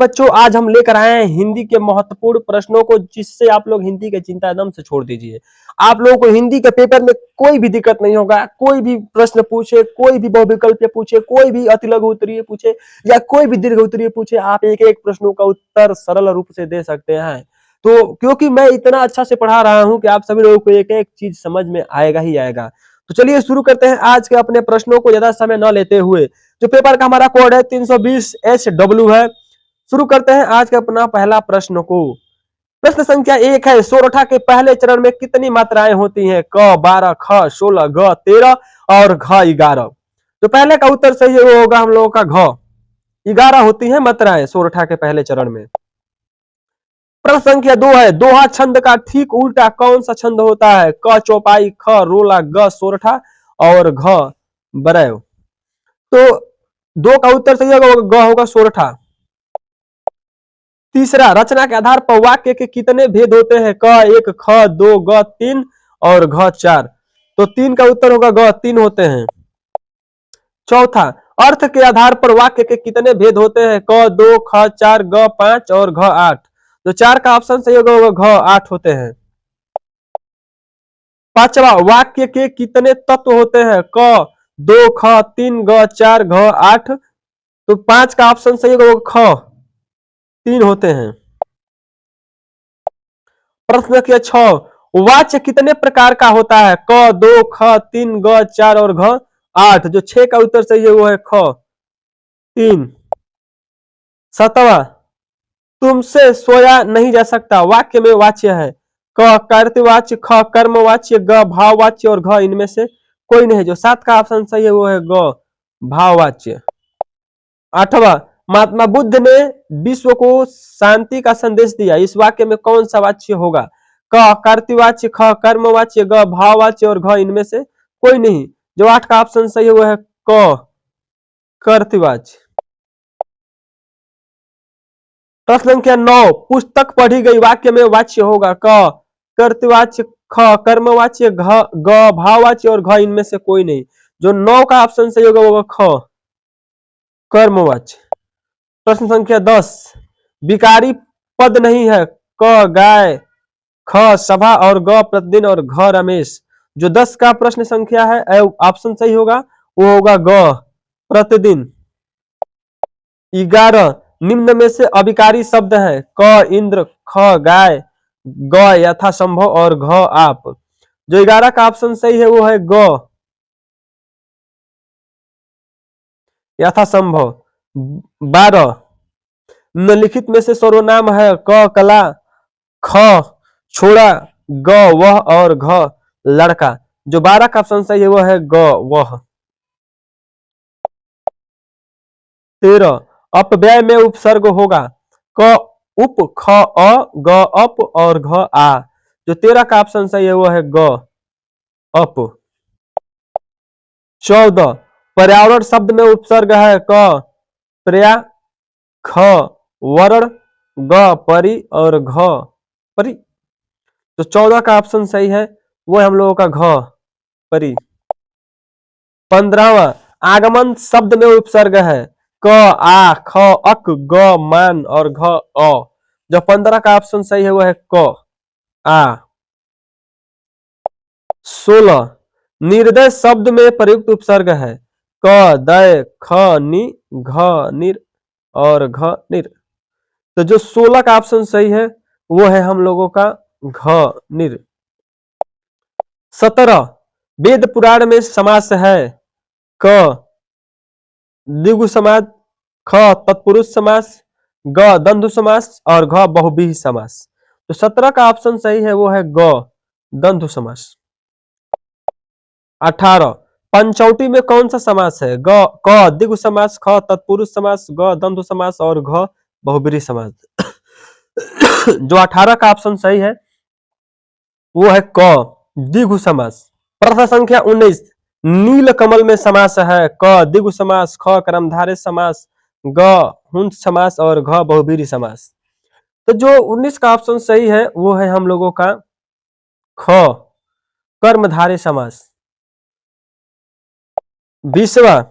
बच्चों, आज हम लेकर आए हैं हिंदी के महत्वपूर्ण प्रश्नों को, जिससे आप लोग हिंदी की चिंता एकदम से छोड़ दीजिए। आप लोगों को हिंदी के पेपर में कोई भी दिक्कत नहीं होगा। कोई भी प्रश्न पूछे, कोई भी बहुविकल्पीय पूछे, कोई भी अति लघु उत्तरीय पूछे या कोई भी दीर्घ उत्तरीय पूछे, आप एक एक प्रश्नों का उत्तर सरल रूप से दे सकते हैं। तो क्योंकि मैं इतना अच्छा से पढ़ा रहा हूं कि आप सभी लोगों को एक एक चीज समझ में आएगा ही आएगा। तो चलिए शुरू करते हैं आज के अपने प्रश्नों को, ज्यादा समय न लेते हुए। जो पेपर का हमारा कोड है 320SW है। शुरू करते हैं आज का अपना पहला प्रश्न को। प्रश्न संख्या 1 है, सोरठा के पहले चरण में कितनी मात्राएं होती हैं? क 12, ख 16, ग 13 और घ 11। तो पहले का उत्तर सही है, वो होगा हम लोगों का घ। 11 होती हैं मात्राएं सोरठा के पहले चरण में। प्रश्न संख्या 2 है, दोहा छंद का ठीक उल्टा कौन सा छंद होता है? क चौपाई, ख रोला, ग सोरठा और घ बरैव। तो 2 का उत्तर सही होगा, ग होगा सोरठा। तीसरा, रचना के आधार पर वाक्य के कितने भेद होते हैं? क 1, ख 2, ग 3 और घ 4। तो 3 का उत्तर होगा ग, 3 होते हैं। चौथा, अर्थ के आधार पर वाक्य के कितने भेद होते हैं? क 2, ख 4, ग 5 और घ 8। तो 4 का ऑप्शन सही होगा घ, 8 होते हैं। पांचवा, वाक्य के कितने तत्व होते हैं? क 2, ख 3, ग 4, घ 8। तो 5 का ऑप्शन सही होगा ख, 3 होते हैं। प्रश्न संख्या 6, वाच्य कितने प्रकार का होता है? क 2, ख 3, ग 4 और घ 8। जो 6 का उत्तर सही है वो है ख, 3। सातवां, तुमसे सोया नहीं जा सकता वाक्य में वाच्य है? क कर्तवाच्य, ख कर्मवाच्य, ग भाववाच्य और घ इनमें से कोई नहीं। जो 7 का ऑप्शन सही है वो है ग, भाववाच्य। आठवां, महात्मा बुद्ध ने विश्व को शांति का संदेश दिया, इस वाक्य में कौन सा वाच्य होगा? क कर्तवाच्य, ख कर्मवाच्य, ग भाववाच्य और घ इनमें से कोई नहीं। जो 8 का ऑप्शन सही है वो है क, कर्तवाच्य। प्रश्न संख्या 9, पुस्तक पढ़ी गई वाक्य में वाच्य होगा? क कर्तवाच्य, ख कर्मवाच्य, ग भाववाच्य और घ इनमें से कोई नहीं। जो 9 का ऑप्शन सही होगा वो ख, कर्मवाच्य। प्रश्न संख्या 10, विकारी पद नहीं है? क गाय, ख सभा और ग प्रतिदिन और घ रमेश। जो 10 का प्रश्न संख्या है ऑप्शन सही होगा वो होगा ग, प्रतिदिन। 11, निम्न में से अविकारी शब्द है? क इंद्र, ख गाय, ग यथासंभव और घ आप। जो 11 का ऑप्शन सही है वो है ग, यथासंभव। 12, निम्नलिखित में से सर्वनाम है? क कला, ख छोड़ा, ग वह और घ लड़का। जो 12 का ऑप्शन सही है वो है ग, वह। 13, अपव्यय में उपसर्ग होगा? क उप, ख अ, ग अप और घ आ। जो 13 का ऑप्शन सही है वो है ग, अप। 14, पर्यावरण शब्द में उपसर्ग है? क पर्या, ख वर्ण, ग परि और घ परि। तो 14 का ऑप्शन सही है वो है हम लोगों का घ, परि। 15वां, आगमन शब्द में उपसर्ग है? क आ, ख अक, ग मान और घ अ। जो 15 का ऑप्शन सही है वो है क, आ। 16, निर्दय शब्द में प्रयुक्त उपसर्ग है? क दय, ख नि, घ निर और घ निर। तो जो 16 का ऑप्शन सही है वो है हम लोगों का घ निर। 17, वेद पुराण में समास है? क द्विगु समास, ख तत्पुरुष समास, ग द्वंद्व समास और घ बहुव्रीहि समास। तो 17 का ऑप्शन सही है वो है ग, द्वंद्व समास। 18, पंचौटी में कौन सा समास है? ग क द्विगु समास, ख तत्पुरुष समास, ग द्वंद्व समास और घ बहुव्रीहि समास। जो 18 का ऑप्शन सही है वो है क, द्विगु समास। प्रश्न संख्या 19, नील कमल में समास है? क द्विगु समास, ख कर्मधारय समास, ग हुंस समास और घ बहुव्रीहि समास। तो जो 19 का ऑप्शन सही है वो है हम लोगों का ख, कर्मधारय समास। 20वां,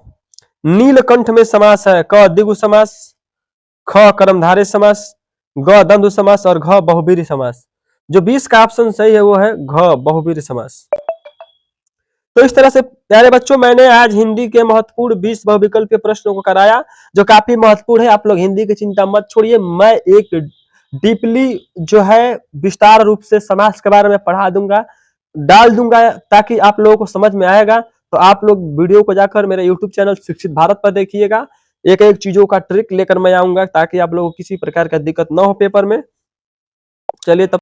नीलकंठ में समास है? क द्विगु समास, ख कर्मधारय समास, ग द्वंद्व समास और घ बहुव्रीहि समास। जो 20 का ऑप्शन सही है वो है घ बहुव्रीहि समास। तो इस तरह से प्यारे बच्चों मैंने आज हिंदी के महत्वपूर्ण 20 बहुविकल्पीय प्रश्नों को कराया, जो काफी महत्वपूर्ण है। आप लोग हिंदी की चिंता मत छोड़िए, मैं एक डीपली जो है विस्तार रूप से समास के बारे में पढ़ा दूंगा, डाल दूंगा, ताकि आप लोगों को समझ में आएगा। तो आप लोग वीडियो को जाकर मेरे यूट्यूब चैनल शिक्षित भारत पर देखिएगा। एक एक चीजों का ट्रिक लेकर मैं आऊंगा, ताकि आप लोगों को किसी प्रकार का दिक्कत ना हो पेपर में। चलिए तब